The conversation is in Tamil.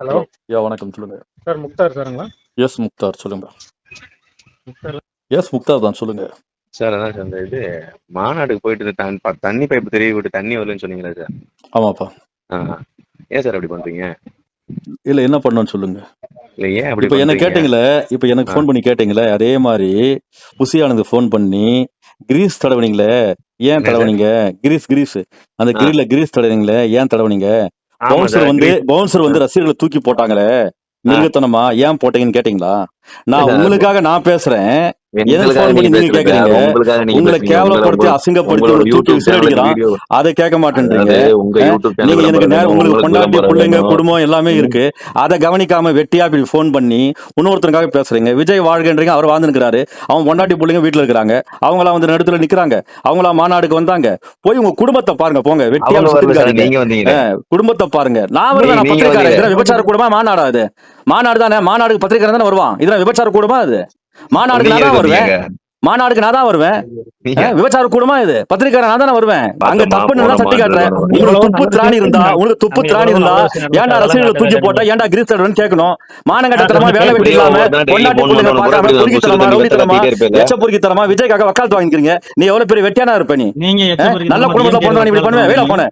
ஹலோ. ஹலோ. வணக்கம் சொல்லுங்க. சார் முக்தார் சாருங்களா? எஸ் முக்தார் சொல்லுங்க. முக்தார். எஸ் முக்தார் தான் சொல்லுங்க. சார் அதான் சார் இந்த மாநாடுக்கு போயிட்டு தண்ணி பைப்பு தெரிய விட்டு தண்ணி வரலன்னு சொன்னீங்களா சார்? ஆமாப்பா. ஏன் சார் அப்படி பண்றீங்க? இல்ல என்ன பண்ணணும்னு சொல்லுங்க. இல்ல ஏன் அப்படி இப்ப என்ன பண்றீங்க? கேட்டீங்களே, இப்ப எனக்கு ஃபோன் பண்ணி கேட்டீங்களே, அதே மாதிரி புசியானது ஃபோன் பண்ணி கிரீஸ் தடவுனீங்களே, ஏன் என்ன சார்? தடவுனீங்க? கிரீஸ் அந்த கிரில்ல கிரீஸ் தடவுனீங்களே, ஏன் தடவுனீங்க? ஆமா பவுன்சர் சார். வந்து ரசிகர்களை தூக்கி போட்டாங்களே, மிருகத்தனமா ஏன் போட்டீங்கன்னு கேட்டீங்களா? நான் சார், உங்களுக்காக நான் பேசுறேன். எனக்கு எங்களுக்காக ஃபோன் பண்ணி நீங்க நீங்க பேசுறது சார். கேக்குறீங்க. உங்களுக்காக நீங்க உங்களை பேசுறீங்க. கேவலப்படுத்தி அசிங்கப்படுத்தி உங்களோட உங்களை தூக்கி யூடியூப் விசில் சேனலுக்கு அடிக்கிறான். வீடியோ, அதை கேட்க மாட்டேன்றீங்க. அதாவது உங்க யூடியூப் சேனல் நீங்க எனக்கு விளம்பரம் வேணும், உங்களுக்கு உங்களுக்கு பொண்டாட்டி விளம்பரம் பிள்ளைங்க வேணும். குடும்பம் எல்லாமே இருக்கு. அதை கவனிக்காம வெட்டியா இப்படி ஃபோன் பண்ணி இன்னொருத்தருக்காக பேசுறீங்க. விஜய் வாழ்கன்றீங்க, அவர் வாழ்ந்துருக்காரு. அவன் பொண்டாட்டி பிள்ளைங்க வீட்டுல இருக்கிறாங்க. அவங்களா வந்து நடுத்துல நிக்கிறாங்க. அவங்களா மாநாடுக்கு வந்தாங்க. போய் உங்க குடும்பத்தை பாருங்க, போங்க. வெட்டியா அவங்க வரல சார், சுத்திக்காதீங்க. நீங்க வந்தீங்க. குடும்பத்தை பாருங்க. நான் வருவேன், நான் நீங்க பத்திரிக்காரன். வந்தீங்க. இதெல்லாம் விபச்சார கூடமா மாநாடா? அது மாநாடு தானே. மாநாடுக்கு பத்திரிக்காரன் தானே வருவான். இதெல்லாம் விபச்சார கூடமா? அது மாநாடுக்கு நான் தான் வருவேன். மாநாடுக்கு நான் தான் வருவேன். விபச்சார கூடமா? இது பத்திரிக்காரன் நான் தானே வருவேன். அங்க தப்புன்னு சட்டி காட்டுறேன். உங்களுக்கு துப்பு திராணி இருந்தா ஏன்டா ரசிகர்களை தூக்கி போட்டா ஏன்டா கிரீஸ் தடவைன்னு கேட்கணும். மானங்கட்டத்தனமா வேலை வெட்டி இல்லாம பொண்டாட்டி பிள்ளைங்க பார்க்காம பொறுக்கித்தனமா ரவுடித்தனமா எச்ச பொறுக்கித்தனமா விஜய்க்காக வக்காலத்து வாங்கிக்கிறீங்க. நீ எவ்வளவு பெரிய வெட்டியானா இருப்ப? நீ நல்ல குடும்பத்துல பிறந்தவன் இப்படி பண்ணுவேன். வேலை போன